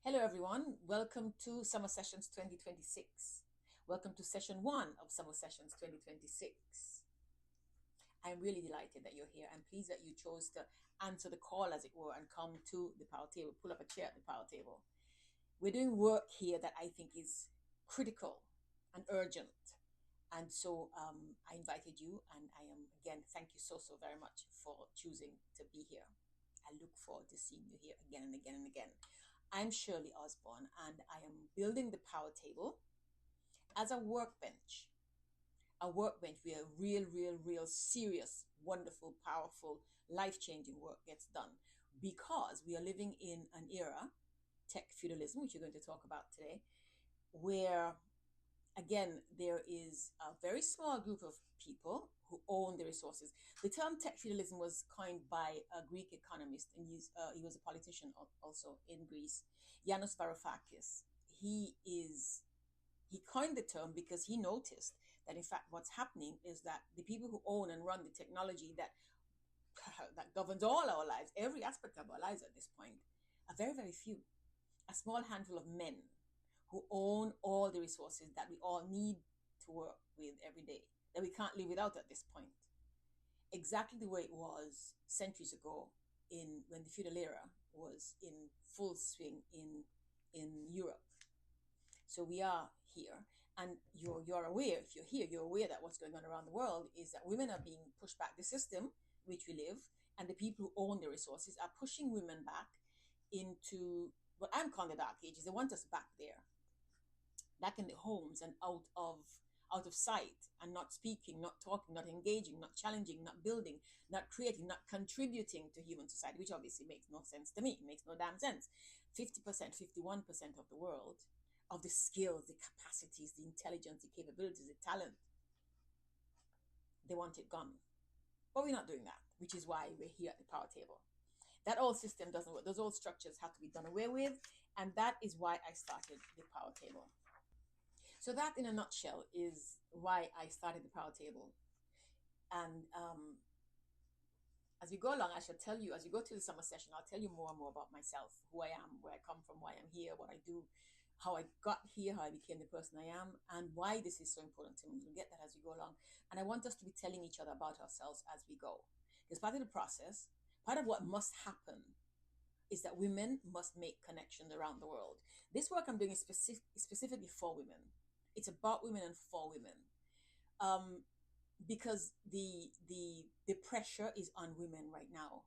Hello, everyone. Welcome to Summer Sessions 2026. Welcome to session one of Summer Sessions 2026. I'm really delighted that you're here. I'm pleased that you chose to answer the call, as it were, and come to the power table, pull up a chair at the power table. We're doing work here that I think is critical and urgent. And so I invited you, and I am, again, thank you so very much for choosing to be here. I look forward to seeing you here again and again and again. I'm Shirley Osborne, and I am building the power table as a workbench where real, serious, wonderful, powerful, life changing work gets done because we are living in an era, tech feudalism, which we're going to talk about today, where again, there is a very small group of people who own the resources. The term tech feudalism was coined by a Greek economist, and he was a politician also in Greece, Yanis Varoufakis. He coined the term because he noticed that in fact what's happening is that the people who own and run the technology that that governs all our lives, every aspect of our lives at this point, are very few. A small handful of men who own all the resources that we all need to work with every day, that we can't live without at this point. Exactly the way it was centuries ago in when the feudal era was in full swing in Europe. So we are here, and you're aware. If you're here, you're aware that what's going on around the world is that women are being pushed back. The system in which we live and the people who own the resources are pushing women back into what I'm calling the dark ages. They want us back there, back in the homes and out of sight, and not speaking, not talking, not engaging, not challenging, not building, not creating, not contributing to human society, which obviously makes no sense to me. It makes no damn sense. 50%, 51% of the world, of the skills, the capacities, the intelligence, the capabilities, the talent, they want it gone. But we're not doing that, which is why we're here at the power table. That old system doesn't work. Those old structures have to be done away with. And that is why I started the power table. So that, in a nutshell, is why I started the power table. And as we go along, I shall tell you, as we go through the summer session, I'll tell you more and more about myself, who I am, where I come from, why I'm here, what I do, how I got here, how I became the person I am, and why this is so important to me. You'll get that as we go along. And I want us to be telling each other about ourselves as we go. Because part of the process, part of what must happen is that women must make connections around the world. This work I'm doing is specifically for women. It's about women and for women. Um, because the pressure is on women right now,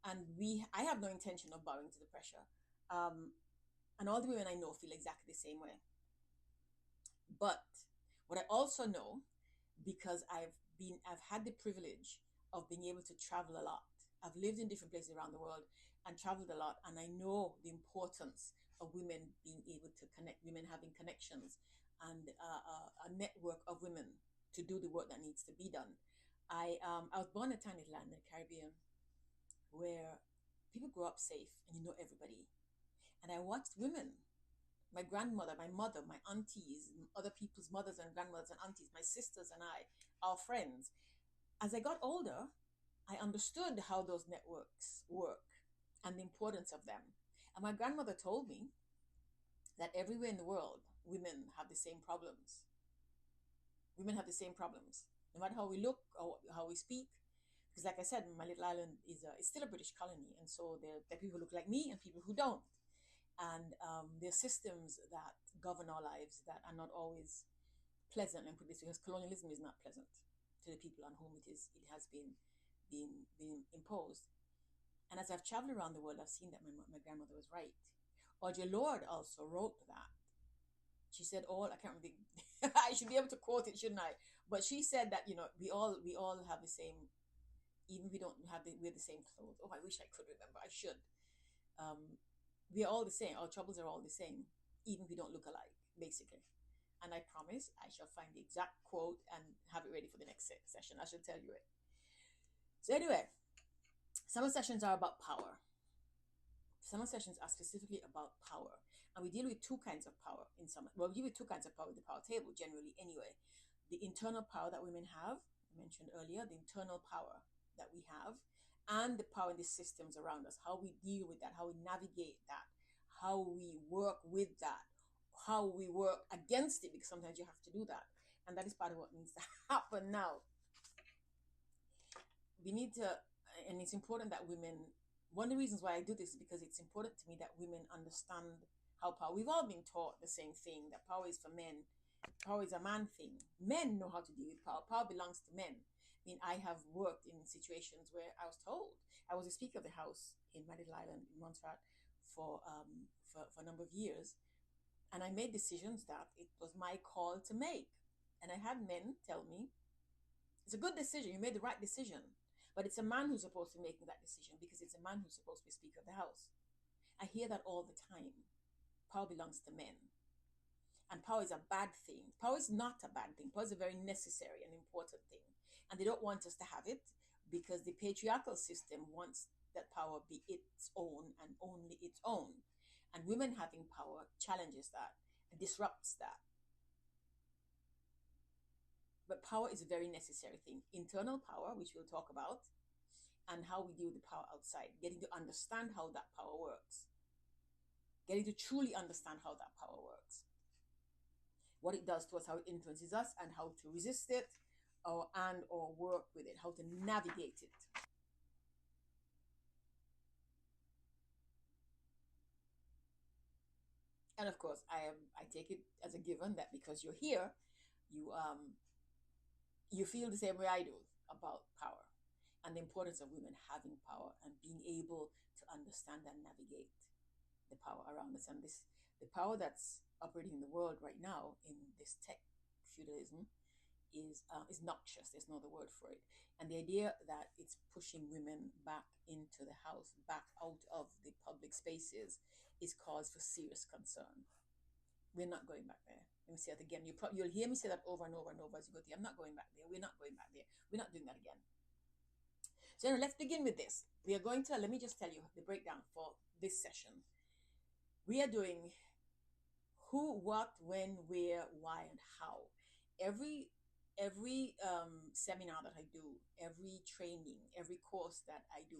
and I have no intention of bowing to the pressure. Um, and all the women I know feel exactly the same way. But what I also know, because I've had the privilege of being able to travel a lot. I've lived in different places around the world and traveled a lot, and I know the importance of women being able to connect, women having connections, and a network of women to do the work that needs to be done. I was born in a tiny little land in the Caribbean where people grow up safe and you know everybody. And I watched women, my grandmother, my mother, my aunties, other people's mothers and grandmothers and aunties, my sisters and I, our friends. As I got older, I understood how those networks work and the importance of them. And my grandmother told me that everywhere in the world, women have the same problems. Women have the same problems, no matter how we look or how we speak. Because, like I said, my little island is still a British colony, and so there are people who look like me and people who don't. And there are systems that govern our lives that are not always pleasant. And put this because colonialism is not pleasant to the people on whom it has been imposed. And as I've traveled around the world, I've seen that my grandmother was right. Audre Lorde also wrote that. She said all, I can't remember, I should be able to quote it, shouldn't I? But she said that, we all have the same, even if we don't wear the same clothes. Oh, I wish I could remember. I should. Um, we are all the same. Our troubles are all the same, even if we don't look alike, basically. And I promise I shall find the exact quote and have it ready for the next session. I shall tell you it. So anyway, summer sessions are about power. Summer sessions are specifically about power. And we deal with two kinds of power in summer. Well, we deal with two kinds of power at the power table, generally, anyway. The internal power that women have, I mentioned earlier, the internal power that we have, and the power in the systems around us, how we deal with that, how we navigate that, how we work with that, how we work against it, because sometimes you have to do that. And that is part of what needs to happen now. We need to, and it's important that women, one of the reasons why I do this is because it's important to me that women understand how power, we've all been taught the same thing, that power is for men, power is a man thing. Men know how to deal with power. Power belongs to men. I mean, I have worked in situations where I was told, I was a Speaker of the House in Medley Island in Montserrat for a number of years, and I made decisions that it was my call to make. And I had men tell me, it's a good decision, you made the right decision, but it's a man who's supposed to be making that decision because it's a man who's supposed to be Speaker of the House. I hear that all the time. Power belongs to men. And power is a bad thing. Power is not a bad thing. Power is a very necessary and important thing. And they don't want us to have it because the patriarchal system wants that power be its own and only its own. And women having power challenges that and disrupts that. But power is a very necessary thing. Internal power, which we'll talk about, and how we deal with the power outside. Getting to understand how that power works. Getting to truly understand how that power works. What it does to us, how it influences us, and how to resist it, or work with it, how to navigate it. And of course, I take it as a given that because you're here, you feel the same way I do about power and the importance of women having power and being able to understand and navigate the power around us. And the power that's operating in the world right now in this tech feudalism is noxious. There's no other word for it. And the idea that it's pushing women back into the house, back out of the public spaces, is cause for serious concern. We're not going back there. Let me say that again. You'll hear me say that over and over and over as you go through. I'm not going back there. We're not going back there. We're not doing that again. So anyway, let's begin with this. We are going to, let me just tell you the breakdown for this session. We are doing who, what, when, where, why, and how. Every seminar that I do, every training, every course that I do,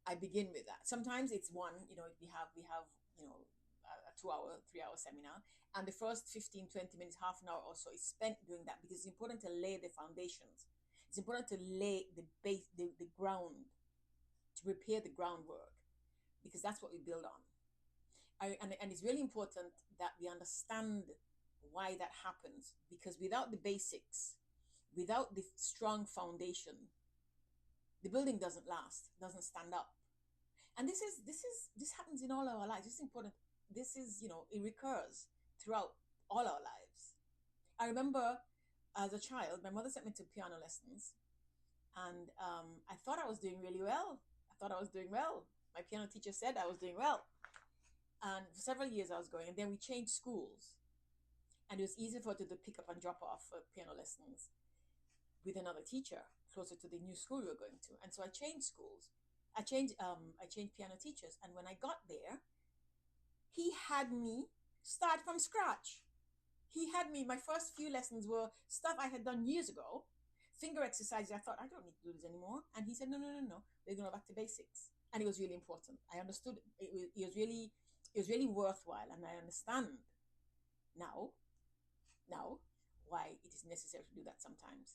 I begin with that. Sometimes it's one, we have a 2-hour, 3-hour seminar, and the first 15, 20 minutes, half an hour or so is spent doing that because it's important to lay the foundations. It's important to lay the base, the ground, to prepare the groundwork, because that's what we build on. And it's really important that we understand why that happens, because without the basics, without the strong foundation, the building doesn't last, doesn't stand up. And this happens in all our lives. This is important. This is, it recurs throughout all our lives. I remember as a child, my mother sent me to piano lessons, and I thought I was doing really well. My piano teacher said I was doing well. And for several years I was going, and then we changed schools. And it was easier for her to pick up and drop off piano lessons with another teacher closer to the new school we were going to. And so I changed schools. I changed piano teachers. And when I got there, he had me start from scratch. My first few lessons were stuff I had done years ago, finger exercises. I thought, I don't need to do this anymore. And he said, no, we're going back to basics. And it was really important. I understood it was really worthwhile. And I understand now why it is necessary to do that sometimes.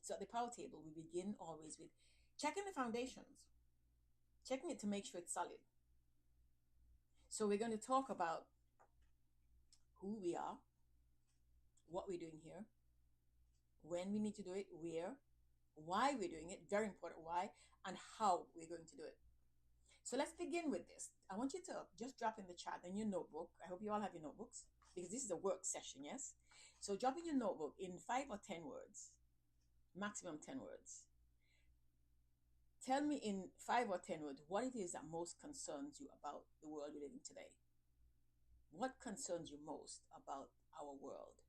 So at the power table, we begin always with checking the foundations, checking it to make sure it's solid. So we're going to talk about who we are, what we're doing here, when we need to do it, where, why we're doing it, very important why, and how we're going to do it. So let's begin with this. I want you to just drop in the chat in your notebook. I hope you all have your notebooks, because this is a work session, yes? So drop in your notebook in 5 or 10 words, maximum 10 words. Tell me in 5 or 10 words what it is that most concerns you about the world we live in today. What concerns you most about our world?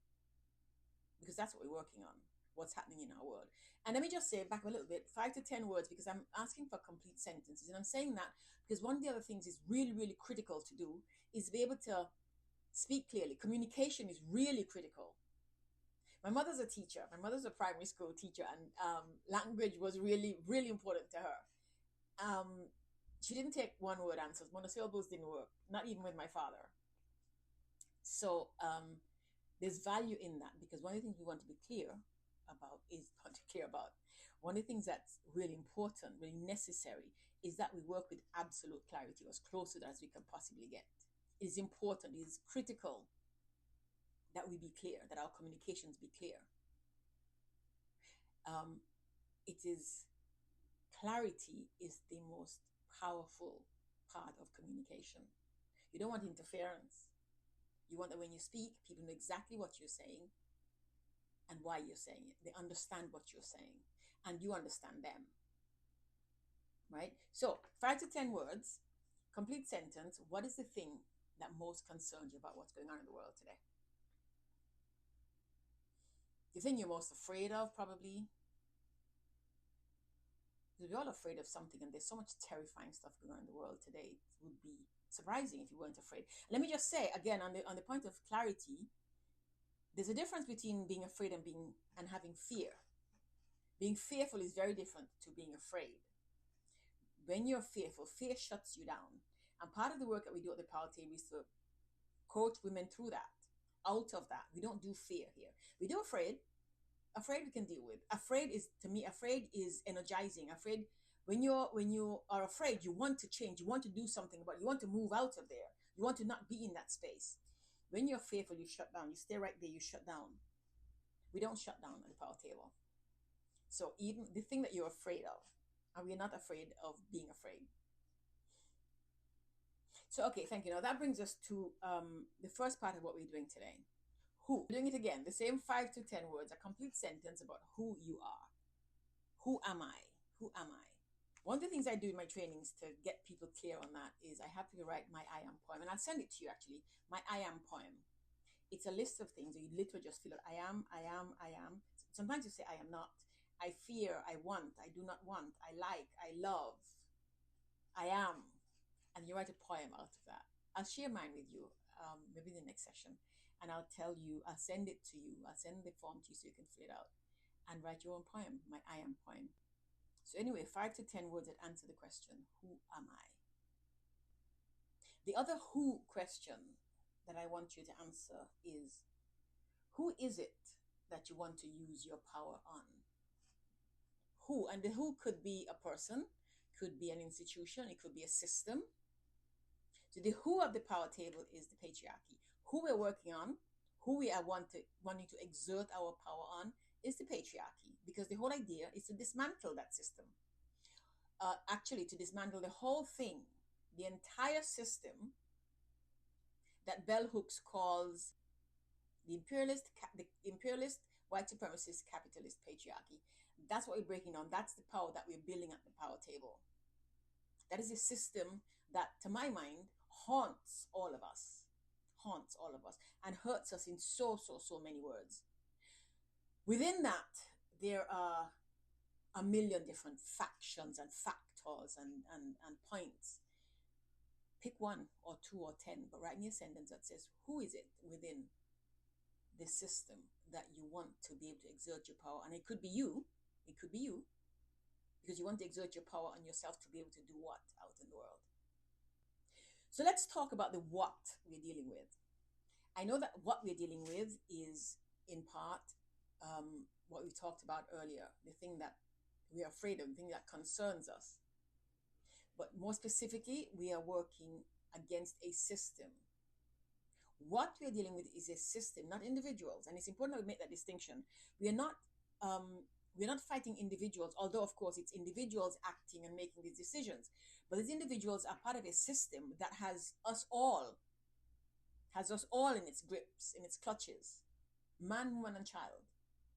Because that's what we're working on, what's happening in our world. And let me just say back a little bit, 5 to 10 words, because I'm asking for complete sentences. And I'm saying that because one of the other things is really, really critical to do is be able to speak clearly. Communication is really critical. My mother's a teacher. My mother's a primary school teacher, and language was really, really important to her. She didn't take one word answers. Monosyllables didn't work, not even with my father. So there's value in that, because one of the things we want to be clear about is not to clear about. One of the things that's really important, really necessary, is that we work with absolute clarity, as close to that as we can possibly get. It is important, it is critical that we be clear, that our communications be clear. It is clarity is the most powerful part of communication. You don't want interference. You want that when you speak, people know exactly what you're saying and why you're saying it. They understand what you're saying and you understand them. Right? So 5 to 10 words, complete sentence. What is the thing that most concerns you about what's going on in the world today? The thing you're most afraid of, probably. Because we're all afraid of something, and there's so much terrifying stuff going on in the world today. It would be surprising if you weren't afraid. Let me just say again, on the point of clarity, there's a difference between being afraid and having fear. Being fearful is very different to being afraid. When you're fearful, fear shuts you down. And part of the work that we do at the Power Table is to coach women through that, out of that. We don't do fear here. We do afraid. Afraid we can deal with. Afraid is, to me, afraid is energizing. Afraid, when you are afraid, you want to change, you want to do something, but you want to move out of there. You want to not be in that space. When you're fearful, you shut down. You stay right there, you shut down. We don't shut down at the Power Table. So even the thing that you're afraid of, and we're not afraid of being afraid. So, okay, thank you. Now that brings us to the first part of what we're doing today. Who? Doing it again, the same 5 to 10 words, a complete sentence about who you are. Who am I? Who am I? One of the things I do in my trainings to get people clear on that is I have people write my I am poem, and I'll send it to you actually. My I am poem. It's a list of things that you literally just feel it. I am, I am, I am. Sometimes you say I am not. I fear, I want, I do not want, I like, I love, I am. And you write a poem out of that. I'll share mine with you, maybe in the next session. And I'll tell you, I'll send it to you. I'll send the form to you so you can fill it out and write your own poem, my I am poem. So anyway, 5 to 10 words that answer the question, who am I? The other who question that I want you to answer is, who is it that you want to use your power on? Who? And the who could be a person, could be an institution, it could be a system. So the who of the Power Table is the patriarchy. Who we're working on, who we are wanting to exert our power on, is the patriarchy, because the whole idea is to dismantle that system. Actually, to dismantle the whole thing, the entire system that Bell Hooks calls the imperialist, white supremacist, capitalist patriarchy. That's what we're breaking down. That's the power that we're building at the Power Table. That is a system that, to my mind, haunts all of us, and hurts us in so many words. Within that, there are a million different factions and factors and points. Pick 1 or 2 or 10, but write me a sentence that says, who is it within the system that you want to be able to exert your power? And it could be you, because you want to exert your power on yourself to be able to do what out in the world. So let's talk about the what we're dealing with. I know that what we're dealing with is in part what we talked about earlier, the thing that we are afraid of, the thing that concerns us. But more specifically, we are working against a system. What we're dealing with is a system, not individuals. And it's important that we make that distinction. We're not fighting individuals, although of course it's individuals acting and making these decisions. But these individuals are part of a system that has us all in its grips, in its clutches. Man, woman, and child.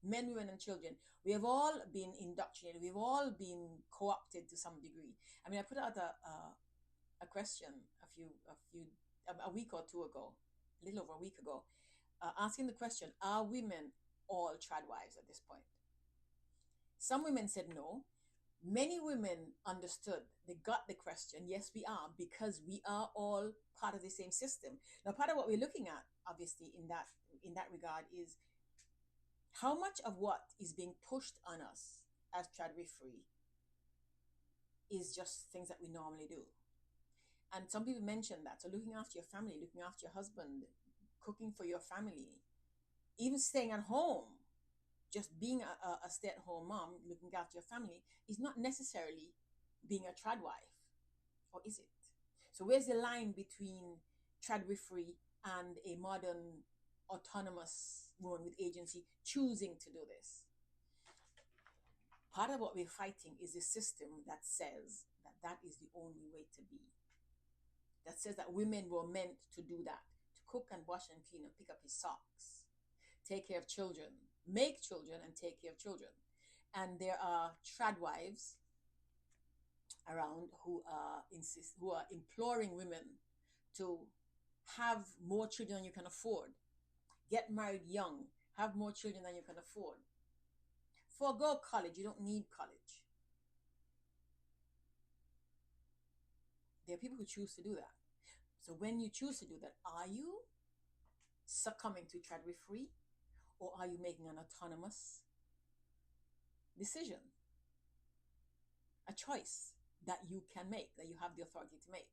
Men, women, and children. We have all been indoctrinated. We've all been co-opted to some degree. I mean, I put out a question a week or two ago, a little over a week ago, asking the question, are women all trad wives at this point? Some women said no. Many women understood. They got the question. Yes, we are, because we are all part of the same system. Now, part of what we're looking at, obviously, in that regard, is how much of what is being pushed on us as trad free is just things that we normally do. And some people mention that. So looking after your family, looking after your husband, cooking for your family, even staying at home, just being a stay-at-home mom, looking after your family, is not necessarily being a trad wife, or is it? So where's the line between tradwifery and a modern autonomous woman with agency choosing to do this? Part of what we're fighting is a system that says that that is the only way to be. That says that women were meant to do that, to cook and wash and clean and pick up his socks, take care of children, make children and take care of children. And there are trad wives around who are imploring women to have more children than you can afford, get married young, have more children than you can afford, forego college. You don't need college. There are people who choose to do that. So when you choose to do that, are you succumbing to tradwifery, or are you making an autonomous decision, a choice that you can make, that you have the authority to make?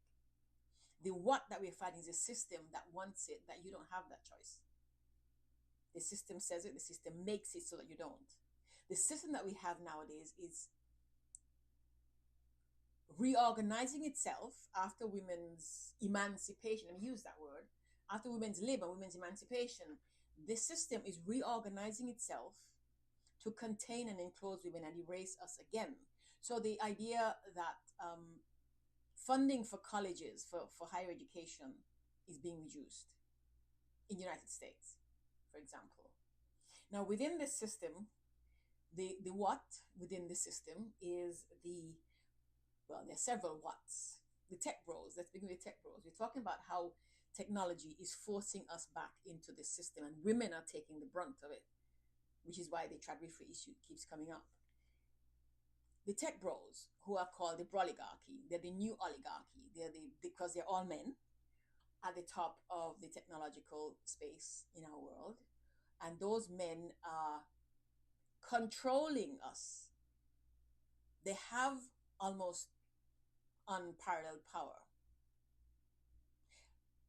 The what that we're fighting is a system that wants it, that you don't have that choice. The system says it, the system makes it so that you don't. The system that we have nowadays is reorganizing itself after women's emancipation. Let me use that word. After women's labor, women's emancipation, the system is reorganizing itself to contain and enclose women and erase us again. So the idea that funding for colleges, for higher education, is being reduced in the United States, for example. Now, within this system, the what within the system is well, there are several whats. The tech bros, let's begin with tech bros. We're talking about how technology is forcing us back into the system, and women are taking the brunt of it, which is why the tradwifery issue keeps coming up. The tech bros, who are called the broligarchy, they're the new oligarchy. Because they're all men at the top of the technological space in our world, and those men are controlling us. They have almost unparalleled power.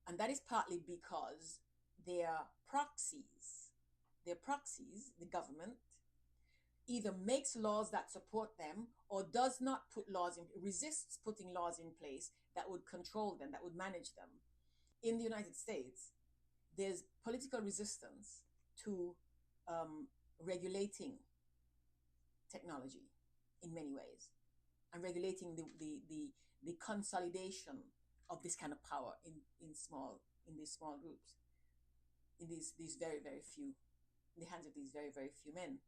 And that is partly because their proxies, the government, either makes laws that support them or does not resists putting laws in place that would control them, that would manage them. In the United States, there's political resistance to regulating technology in many ways, and regulating the consolidation of this kind of power in these small groups, in these very, very few, in the hands of these very, very few men.